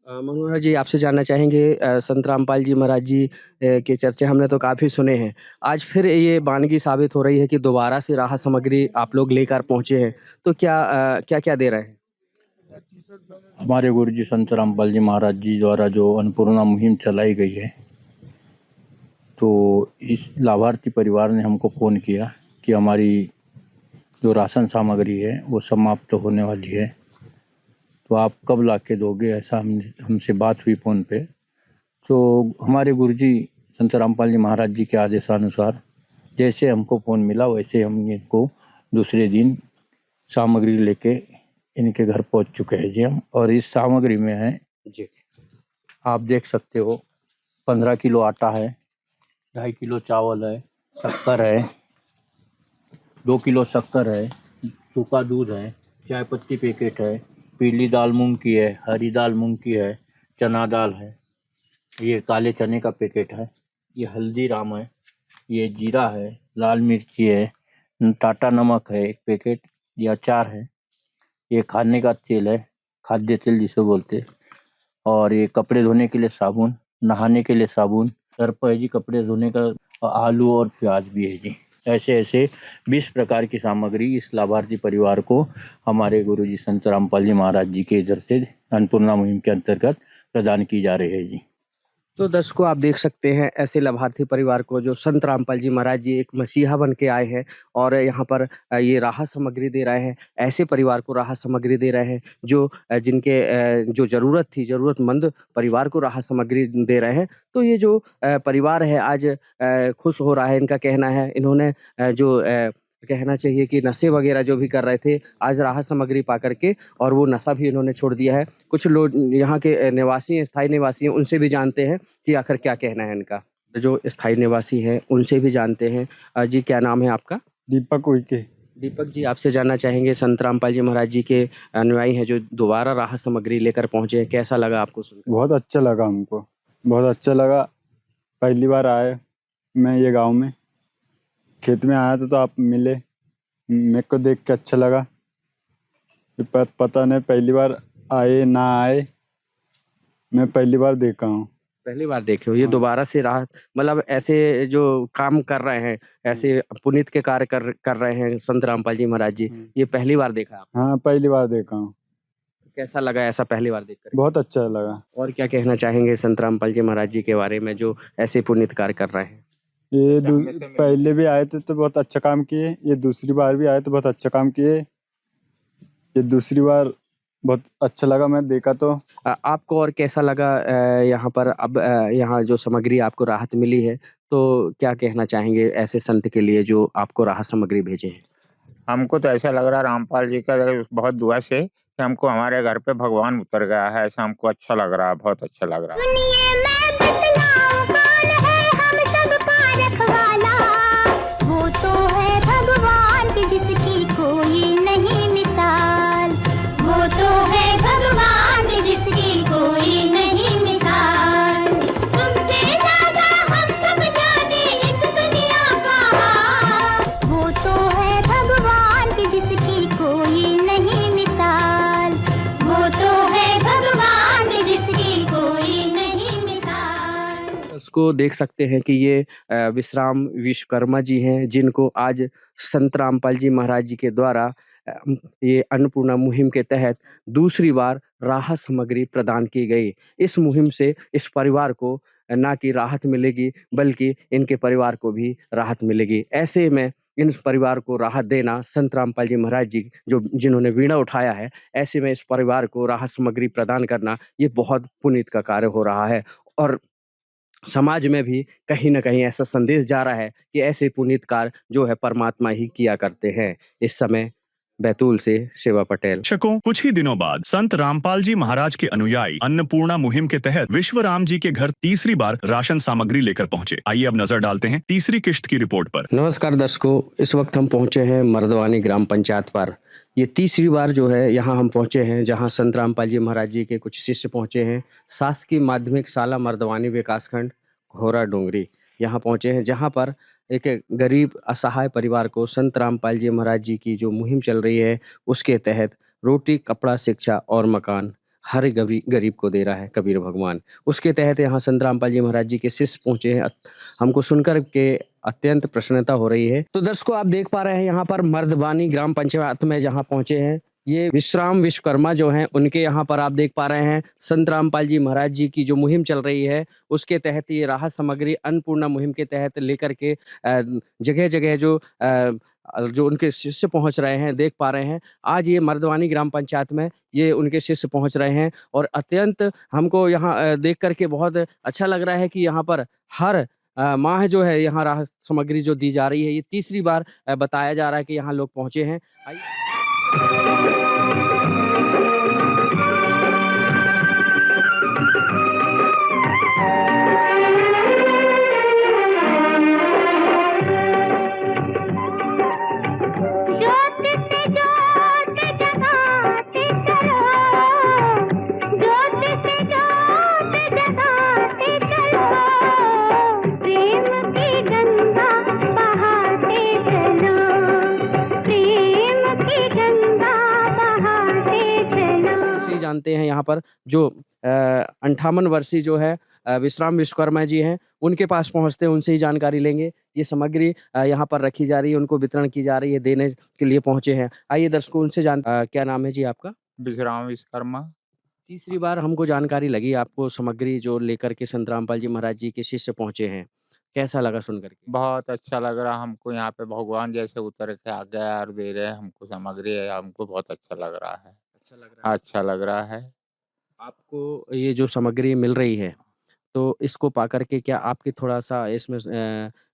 मनोहर जी आपसे जानना चाहेंगे संत रामपाल जी महाराज जी के चर्चे हमने तो काफ़ी सुने हैं, आज फिर ये बानगी साबित हो रही है कि दोबारा से राहत सामग्री आप लोग लेकर पहुँचे हैं, तो क्या क्या दे रहे हैं? हमारे गुरुजी संत रामपाल जी महाराज जी द्वारा जो अन्नपूर्णा मुहिम चलाई गई है तो इस लाभार्थी परिवार ने हमको फ़ोन किया कि हमारी जो राशन सामग्री है वो समाप्त होने वाली है, तो आप कब ला के दोगे, ऐसा हमसे बात हुई फ़ोन पे। तो हमारे गुरुजी संत रामपाल जी महाराज जी के आदेशानुसार जैसे हमको फ़ोन मिला वैसे हम इनको दूसरे दिन सामग्री लेके इनके घर पहुंच चुके हैं जी हम। और इस सामग्री में है जी आप देख सकते हो 15 किलो आटा है, 2.5 किलो चावल है, शक्कर है, 2 किलो शक्कर है, सूखा दूध है, चाय पत्ती पैकेट है, पीली दाल मूंग की है, हरी दाल मूंग की है, चना दाल है, ये काले चने का पैकेट है, ये हल्दीराम है, ये जीरा है, लाल मिर्ची है, टाटा नमक है 1 पैकेट, ये अचार है, ये खाने का तेल है, खाद्य तेल जिसे बोलते, और ये कपड़े धोने के लिए साबुन, नहाने के लिए साबुन, सर्फ है जी कपड़े धोने का, आलू और प्याज भी है जी। ऐसे 20 प्रकार की सामग्री इस लाभार्थी परिवार को हमारे गुरुजी संत रामपाल जी महाराज जी के इधर से अन्नपूर्णा मुहिम के अंतर्गत प्रदान की जा रही है जी। तो दर्शकों आप देख सकते हैं ऐसे लाभार्थी परिवार को जो संत रामपाल जी महाराज जी एक मसीहा बन के आए हैं और यहाँ पर ये राहत सामग्री दे रहे हैं, ऐसे परिवार को राहत सामग्री दे रहे हैं जो जिनके जो ज़रूरत थी, ज़रूरतमंद परिवार को राहत सामग्री दे रहे हैं। तो ये जो परिवार है आज खुश हो रहा है, इनका कहना है, इन्होंने जो कहना चाहिए कि नशे वगैरह जो भी कर रहे थे आज राहत सामग्री पा करके और वो नशा भी इन्होंने छोड़ दिया है। कुछ लोग यहाँ के निवासी हैं, स्थायी निवासी हैं, उनसे भी जानते हैं कि आखिर क्या कहना है इनका। जो स्थायी निवासी हैं उनसे भी जानते हैं। जी क्या नाम है आपका? दीपक उइके। दीपक जी आपसे जानना चाहेंगे संत रामपाल जी महाराज जी के अनुयायी हैं जो दोबारा राहत सामग्री लेकर पहुँचे हैं, कैसा लगा आपको सुनकर? बहुत अच्छा लगा हमको, बहुत अच्छा लगा। पहली बार आए मैं ये गाँव में, खेत में आया था तो आप मिले, मेरे को देख के अच्छा लगा। पता नहीं पहली बार आए ना आए, मैं पहली बार देखा हूँ। पहली बार देखे हो? ये दोबारा से राहत मतलब ऐसे जो काम कर रहे हैं, ऐसे पुनीत के कार्य कर रहे हैं संत रामपाल जी महाराज जी, ये पहली बार देखा आप? हाँ पहली बार देखा हूँ। कैसा लगा ऐसा पहली बार देखकर? बहुत अच्छा लगा। और क्या कहना चाहेंगे संत रामपाल जी महाराज जी के बारे में जो ऐसे पुनीत कार्य कर रहे हैं? ये पहले भी आए थे तो बहुत अच्छा काम किए, ये दूसरी बार भी आए तो बहुत अच्छा काम किए, ये दूसरी बार बहुत अच्छा लगा मैं देखा। तो आपको और कैसा लगा यहाँ पर? अब यहाँ जो सामग्री आपको राहत मिली है तो क्या कहना चाहेंगे ऐसे संत के लिए जो आपको राहत सामग्री भेजे हैं? हमको तो ऐसा लग रहा है रामपाल जी का बहुत दुआ से कि हमको हमारे घर पे भगवान उतर गया है, ऐसा हमको अच्छा लग रहा है, बहुत अच्छा लग रहा है। जिसकी कोई नहीं मिसाल, वो तो है भगवान जिसकी कोई नहीं मिसाल। तुमसे ज्यादा हम सब जाने इस दुनिया का हाल, वो तो है भगवान जिसकी कोई नहीं मिसाल, वो तो है भगवान जिसकी कोई नहीं मिसाल। को देख सकते हैं कि ये विश्राम विश्वकर्मा जी हैं, जिनको आज संत रामपाल जी महाराज जी के द्वारा ये अन्नपूर्णा मुहिम के तहत दूसरी बार राहत सामग्री प्रदान की गई। इस मुहिम से इस परिवार को ना कि राहत मिलेगी, बल्कि इनके परिवार को भी राहत मिलेगी। ऐसे में इन परिवार को राहत देना, संत रामपाल जी महाराज जी जिन्होंने वीणा उठाया है, ऐसे में इस परिवार को राहत सामग्री प्रदान करना, ये बहुत पुनीत का कार्य हो रहा है। और समाज में भी कहीं न कहीं ऐसा संदेश जा रहा है कि ऐसे पुनीत कार्य जो है परमात्मा ही किया करते हैं। इस समय बैतूल से शिवा पटेल। दर्शकों, कुछ ही दिनों बाद संत रामपाल जी महाराज के अनुयायी अन्नपूर्णा मुहिम के तहत विश्वराम जी के घर तीसरी बार राशन सामग्री लेकर पहुंचे। आइए अब नजर डालते हैं तीसरी किश्त की रिपोर्ट पर। नमस्कार दर्शकों, इस वक्त हम पहुंचे हैं मर्दवानी ग्राम पंचायत पर। ये तीसरी बार जो है यहाँ हम पहुंचे हैं, जहाँ संत रामपाल जी महाराज जी के कुछ शिष्य पहुंचे हैं। शासकीय माध्यमिक शाला मर्दवानी विकासखंड घोरा डोंगरी यहाँ पहुंचे हैं, जहाँ पर एक गरीब असहाय परिवार को संत रामपाल जी महाराज जी की जो मुहिम चल रही है, उसके तहत रोटी, कपड़ा, शिक्षा और मकान हर गरीब को दे रहा है कबीर भगवान। उसके तहत यहाँ संत रामपाल जी महाराज जी के शिष्य पहुंचे हैं। हमको सुनकर के अत्यंत प्रसन्नता हो रही है। तो दर्शकों, आप देख पा रहे हैं यहाँ पर मर्दवानी ग्राम पंचायत में जहाँ पहुंचे हैं, ये विश्राम विश्वकर्मा जो हैं, उनके यहाँ पर आप देख पा रहे हैं संत रामपाल जी महाराज जी की जो मुहिम चल रही है, उसके तहत ये राहत सामग्री अन्नपूर्णा मुहिम के तहत लेकर के जगह जगह जो उनके शिष्य पहुंच रहे हैं, देख पा रहे हैं। आज ये मर्दवानी ग्राम पंचायत में ये उनके शिष्य पहुंच रहे हैं और अत्यंत हमको यहाँ देख करके बहुत अच्छा लग रहा है कि यहाँ पर हर माह जो है यहाँ राहत सामग्री जो दी जा रही है, ये तीसरी बार बताया जा रहा है कि यहाँ लोग पहुंचे हैं। जानते हैं यहाँ पर जो 58 वर्षीय जो है विश्राम विश्वकर्मा जी हैं, उनके पास पहुँचते हैं, उनसे ही जानकारी लेंगे। ये सामग्री यहाँ पर रखी जा रही है, उनको वितरण की जा रही है, देने के लिए पहुँचे हैं। आइए दर्शकों, उनसे क्या नाम है जी आपका? विश्राम विश्वकर्मा। तीसरी बार हमको जानकारी लगी आपको सामग्री जो लेकर के संत रामपाल जी महाराज जी के शिष्य पहुँचे हैं, कैसा लगा सुन करके? बहुत अच्छा लग रहा हमको, यहाँ पे भगवान जैसे उतर के आ गया और दे रहे हैं हमको सामग्री है, हमको बहुत अच्छा लग रहा है। अच्छा लग रहा है। आपको ये जो सामग्री मिल रही है, तो इसको पा करके क्या आपकी थोड़ा-सा इसमें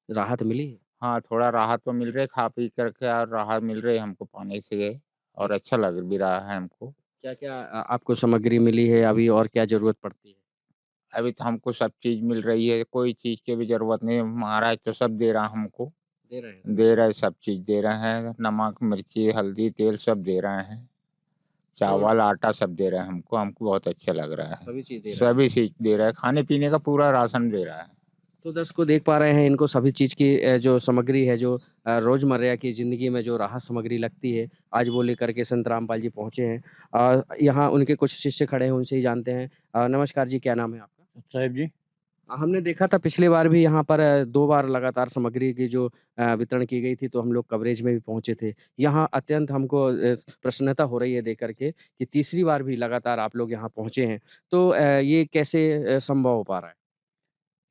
राहत मिली है? हाँ, थोड़ा राहत तो मिल रही है, खा पी करके और राहत मिल रही है हमको पाने से, और अच्छा लग भी रहा है हमको। क्या-क्या आपको सामग्री मिली है अभी, और क्या ज़रूरत पड़ती है? अभी तो हमको सब चीज़ मिल रही है, कोई चीज़ की भी ज़रूरत नहीं है, महाराज तो सब दे रहा हमको। दे रहे सब चीज़ दे रहे हैं, नमक, मिर्ची, हल्दी, तेल सब दे रहे हैं। चावल, आटा सब दे रहे हैं हमको बहुत अच्छा लग रहा है। सभी चीज़ दे रहा है, खाने-पीने का पूरा राशन दे रहा है। तो दर्शकों देख पा रहे हैं, इनको सभी चीज़ की जो सामग्री है, जो रोज़मर्रा की ज़िंदगी में जो राहत सामग्री लगती है, आज वो लेकर के संत रामपाल जी पहुँचे हैं। यहाँ उनके कुछ शिष्य खड़े हैं, उनसे ही जानते हैं। नमस्कार जी, क्या नाम है आपका? साहब जी। हमने देखा था पिछली बार भी यहाँ पर 2 बार लगातार सामग्री की जो वितरण की गई थी, तो हम लोग कवरेज में भी पहुँचे थे। यहाँ अत्यंत हमको प्रसन्नता हो रही है देख कर के कि तीसरी बार भी लगातार आप लोग यहाँ पहुँचे हैं। तो ये कैसे संभव हो पा रहा है?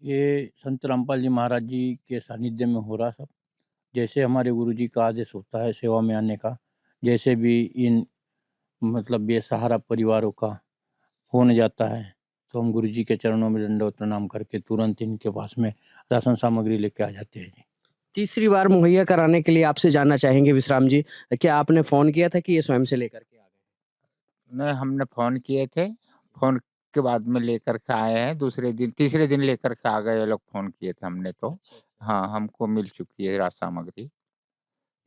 ये संत रामपाल जी महाराज जी के सानिध्य में हो रहा सब। जैसे हमारे गुरुजी का आदेश होता है सेवा में आने का, जैसे भी इन मतलब बेसहारा परिवारों का फ़ोन जाता है, तो हम गुरुजी के चरणों में दंडवत प्रणाम करके तुरंत इनके पास में राशन सामग्री लेके आ जाते हैं जी। तीसरी बार मुहैया कराने के लिए आपसे जानना चाहेंगे विश्राम जी, क्या आपने फ़ोन किया था कि ये स्वयं से लेकर के आ गए? नहीं, हमने फ़ोन किए थे, फ़ोन के बाद में लेकर के आए हैं, तीसरे दिन लेकर के आ गए ये लोग, फ़ोन किए थे हमने तो। हाँ, हमको मिल चुकी है राशन सामग्री।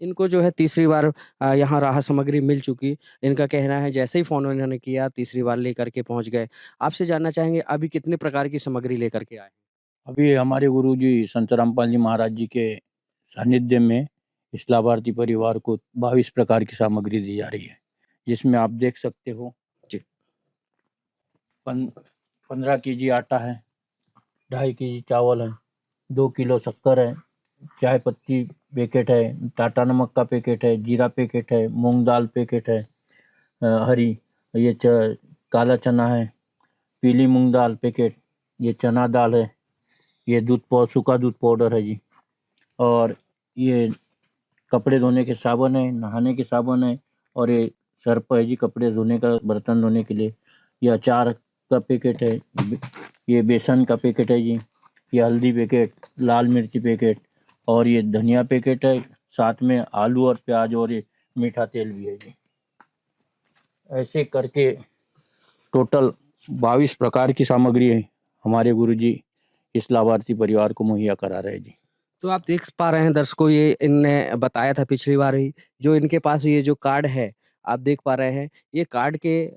इनको जो है तीसरी बार यहाँ राहत सामग्री मिल चुकी। इनका कहना है जैसे ही फ़ोन इन्होंने किया, तीसरी बार लेकर के पहुँच गए। आपसे जानना चाहेंगे अभी कितने प्रकार की सामग्री लेकर के आए? अभी हमारे गुरुजी संत रामपाल जी महाराज जी के सानिध्य में इस लाभार्थी परिवार को 22 प्रकार की सामग्री दी जा रही है, जिसमें आप देख सकते हो जी 15 केजी आटा है, 2.5 केजी चावल है, 2 किलो शक्कर है, चाय पत्ती पैकेट है, टाटा नमक का पैकेट है, जीरा पैकेट है, मूंग दाल पैकेट है, हरी ये काला चना है, पीली मूंग दाल पैकेट, ये चना दाल है, ये सूखा दूध पाउडर है जी, और ये कपड़े धोने के साबुन है, नहाने के साबुन है, और ये सर्फ है जी कपड़े धोने का, बर्तन धोने के लिए। ये अचार का पैकेट है, ये बेसन का पैकेट है जी, ये हल्दी पैकेट, लाल मिर्ची पैकेट, और ये धनिया पैकेट है, साथ में आलू और प्याज और ये मीठा तेल भी है जी। ऐसे करके टोटल 22 प्रकार की सामग्री है हमारे गुरुजी इस लाभार्थी परिवार को मुहैया करा रहे हैं जी। तो आप देख पा रहे हैं दर्शकों, ये इनने बताया था पिछली बार ही, जो इनके पास ये जो कार्ड है आप देख पा रहे हैं, ये कार्ड के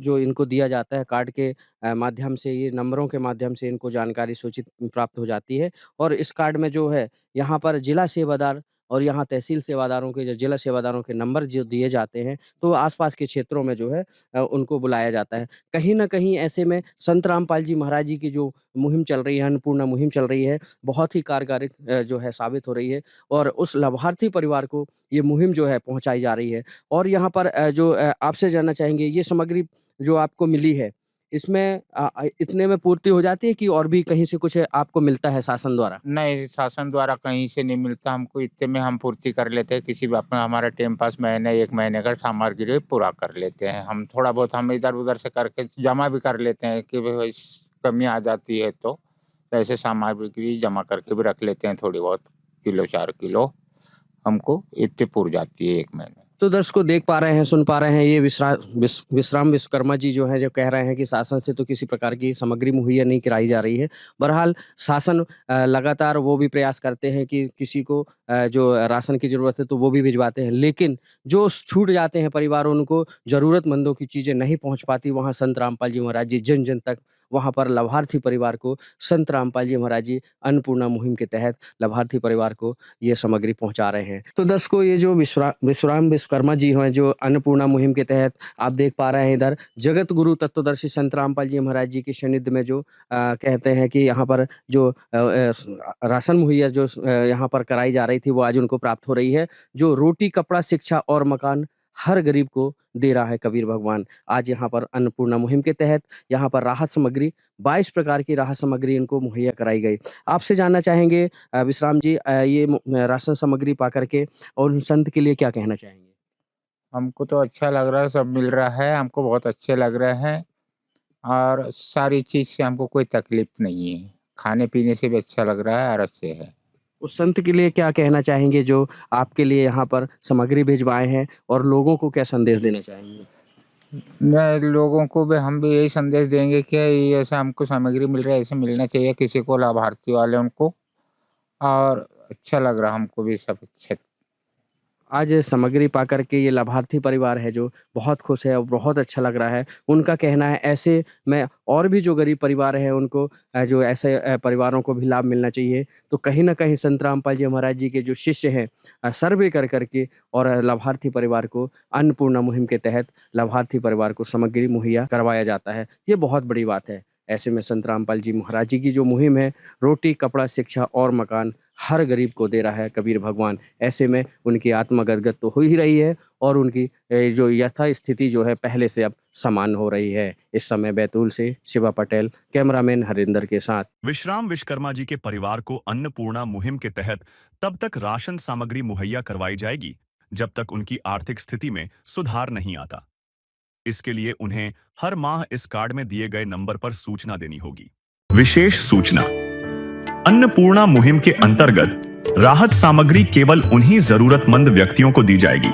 जो इनको दिया जाता है, कार्ड के माध्यम से, ये नंबरों के माध्यम से इनको जानकारी सूचित प्राप्त हो जाती है। और इस कार्ड में जो है यहाँ पर जिला सेवादार और यहाँ तहसील सेवादारों के, जो जिला सेवादारों के नंबर जो दिए जाते हैं, तो आसपास के क्षेत्रों में जो है उनको बुलाया जाता है। कहीं न कहीं ऐसे में संत रामपाल जी महाराज जी की जो मुहिम चल रही है, अन्नपूर्णा मुहिम चल रही है, बहुत ही कारगर जो है साबित हो रही है, और उस लाभार्थी परिवार को ये मुहिम जो है पहुँचाई जा रही है। और यहाँ पर जो आपसे जानना चाहेंगे, ये सामग्री जो आपको मिली है, इसमें इतने में पूर्ति हो जाती है कि और भी कहीं से कुछ आपको मिलता है शासन द्वारा? नहीं, शासन द्वारा कहीं से नहीं मिलता हमको, इतने में हम पूर्ति कर लेते हैं। किसी भी अपना हमारा टाइम पास महीने 1 महीने का सामग्री पूरा कर लेते हैं हम। थोड़ा बहुत हम इधर उधर से करके जमा भी कर लेते हैं कि भाई कमी आ जाती है, तो ऐसे सामग्री जमा करके भी रख लेते हैं। थोड़ी बहुत किलो 4 किलो हमको इतने पूर जाती है 1 महीने। तो दर्शकों देख पा रहे हैं, सुन पा रहे हैं, ये विश्राम विश्वकर्मा जी जो है, जो कह रहे हैं कि शासन से तो किसी प्रकार की सामग्री मुहैया नहीं कराई जा रही है। बहरहाल शासन लगातार वो भी प्रयास करते हैं कि किसी को जो राशन की ज़रूरत है तो वो भी भिजवाते हैं, लेकिन जो छूट जाते हैं परिवार, उनको ज़रूरतमंदों की चीज़ें नहीं पहुँच पाती, वहाँ संत रामपाल जी महाराज जी जन जन तक, वहाँ पर लाभार्थी परिवार को संत रामपाल जी महाराज जी अन्नपूर्णा मुहिम के तहत लाभार्थी परिवार को ये सामग्री पहुँचा रहे हैं। तो दर्शकों, ये जो विश्राम विश्वकर्मा जी हैं, जो अन्नपूर्णा मुहिम के तहत आप देख पा रहे हैं, इधर जगत गुरु तत्वदर्शी संत रामपाल जी महाराज जी के सानिध्य में जो कहते हैं कि यहाँ पर जो राशन मुहैया जो यहाँ पर कराई जा रही थी, वो आज उनको प्राप्त हो रही है। जो रोटी, कपड़ा, शिक्षा और मकान हर गरीब को दे रहा है कबीर भगवान। आज यहाँ पर अन्नपूर्णा मुहिम के तहत यहाँ पर राहत सामग्री, 22 प्रकार की राहत सामग्री इनको मुहैया कराई गई। आपसे जानना चाहेंगे विश्राम जी, ये राशन सामग्री पा करके और उन संत के लिए क्या कहना चाहेंगे? हमको तो अच्छा लग रहा है, सब मिल रहा है, हमको बहुत अच्छे लग रहे हैं, और सारी चीज़ से हमको कोई तकलीफ नहीं है। खाने पीने से भी अच्छा लग रहा है और अच्छे है। उस संत के लिए क्या कहना चाहेंगे जो आपके लिए यहाँ पर सामग्री भिजवाए हैं, और लोगों को क्या संदेश देना चाहेंगे? मैं लोगों को भी, हम भी यही संदेश देंगे कि ये ऐसा हमको सामग्री मिल रहा है, ऐसे मिलना चाहिए किसी को, लाभार्थी वाले उनको, और अच्छा लग रहा हमको भी सब अच्छा। आज सामग्री पा करके ये लाभार्थी परिवार है जो बहुत खुश है और बहुत अच्छा लग रहा है। उनका कहना है ऐसे में और भी जो गरीब परिवार हैं, उनको जो ऐसे परिवारों को भी लाभ मिलना चाहिए। तो कहीं न कहीं संत रामपाल जी महाराज जी के जो शिष्य हैं, सर्वे कर करके और लाभार्थी परिवार को अन्नपूर्णा मुहिम के तहत लाभार्थी परिवार को सामग्री मुहैया करवाया जाता है। ये बहुत बड़ी बात है। ऐसे में संत रामपाल जी महाराज जी की जो मुहिम है, रोटी, कपड़ा, शिक्षा और मकान हर गरीब को दे रहा है कबीर भगवान। ऐसे में उनकी आत्मा गदगद तो हो ही रही है, और उनकी जो यथा स्थिति जो है पहले से अब समान हो रही है। इस समय बैतूल से शिवा पटेल, कैमरामैन हरिंदर के साथ। विश्राम विश्वकर्मा जी के परिवार को अन्नपूर्णा मुहिम के तहत तब तक राशन सामग्री मुहैया करवाई जाएगी जब तक उनकी आर्थिक स्थिति में सुधार नहीं आता। इसके लिए उन्हें हर माह इस कार्ड में दिए गए नंबर पर सूचना देनी होगी। विशेष सूचना: अन्नपूर्णा मुहिम के अंतर्गत राहत सामग्री केवल उन्हीं जरूरतमंद व्यक्तियों को दी जाएगी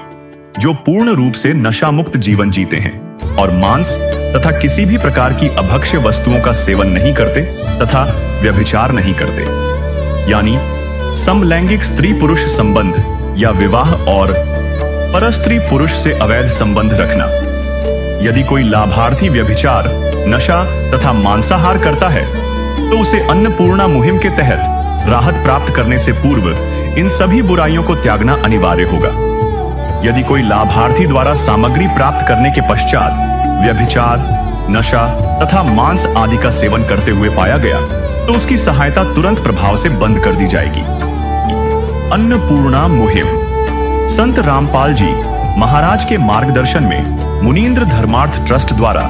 जो पूर्ण रूप से नशा मुक्त जीवन जीते हैं और मांस तथा किसी भी प्रकार की अभक्ष्य वस्तुओं का सेवन नहीं करते तथा व्यभिचार नहीं करते, यानी समलैंगिक स्त्री पुरुष संबंध या विवाह और परस्त्री पुरुष से अवैध संबंध रखना। यदि कोई लाभार्थी व्यभिचार, नशा तथा मांसाहार करता है तो उसे अन्नपूर्णा मुहिम के तहत राहत प्राप्त करने से पूर्व इन सभी बुराइयों को त्यागना अनिवार्य होगा। यदि कोई लाभार्थी द्वारा सामग्री प्राप्त करने के पश्चात व्यभिचार, नशा तथा मांस आदि का सेवन करते हुए पाया गया तो उसकी सहायता तुरंत प्रभाव से बंद कर दी जाएगी। अन्नपूर्णा मुहिम। संत रामपाल जी महाराज के मार्गदर्शन में मुनींद्र धर्मार्थ ट्रस्ट द्वारा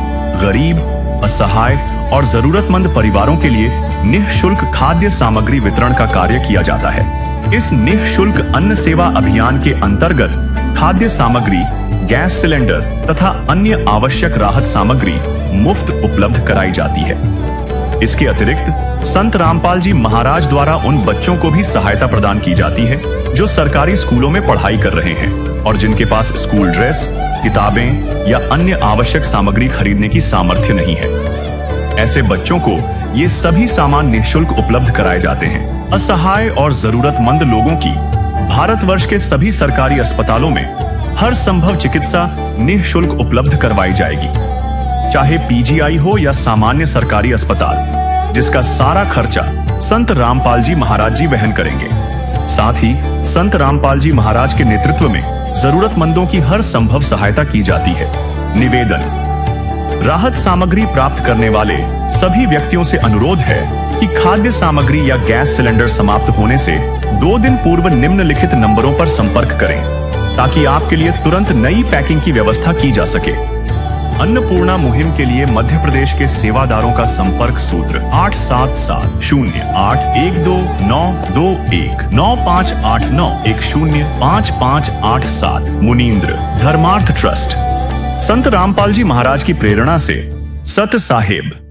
गरीब, असहाय और जरूरतमंद परिवारों के लिए निःशुल्क खाद्य सामग्री वितरण का कार्य किया जाता है। इस निःशुल्क अन्न सेवा अभियान के अंतर्गत खाद्य सामग्री, गैस सिलेंडर तथा अन्य आवश्यक राहत सामग्री मुफ्त उपलब्ध कराई जाती है। इसके अतिरिक्त संत रामपाल जी महाराज द्वारा उन बच्चों को भी सहायता प्रदान की जाती है जो सरकारी स्कूलों में पढ़ाई कर रहे हैं और जिनके पास स्कूल ड्रेस, किताबें या अन्य आवश्यक सामग्री खरीदने की सामर्थ्य नहीं है। ऐसे बच्चों को ये सभी सामान निःशुल्क उपलब्ध कराए जाते हैं। असहाय और जरूरतमंद लोगों की भारतवर्ष के सभी सरकारी अस्पतालों में हर संभव चिकित्सा निःशुल्क उपलब्ध करवाई जाएगी, चाहे पीजीआई हो या सामान्य सरकारी अस्पताल, जिसका सारा खर्चा संत रामपाल जी महाराज जी वहन करेंगे। साथ ही संत रामपाल जी महाराज के नेतृत्व में जरूरतमंदों की हर संभव सहायता की जाती है। निवेदन। राहत सामग्री प्राप्त करने वाले सभी व्यक्तियों से अनुरोध है कि खाद्य सामग्री या गैस सिलेंडर समाप्त होने से 2 दिन पूर्व निम्नलिखित नंबरों पर संपर्क करें ताकि आपके लिए तुरंत नई पैकिंग की व्यवस्था की जा सके। अन्नपूर्णा मुहिम के लिए मध्य प्रदेश के सेवादारों का संपर्क सूत्र 877-08129295891055587। मुनींद्र धर्मार्थ ट्रस्ट। संत रामपाल जी महाराज की प्रेरणा से सत साहिब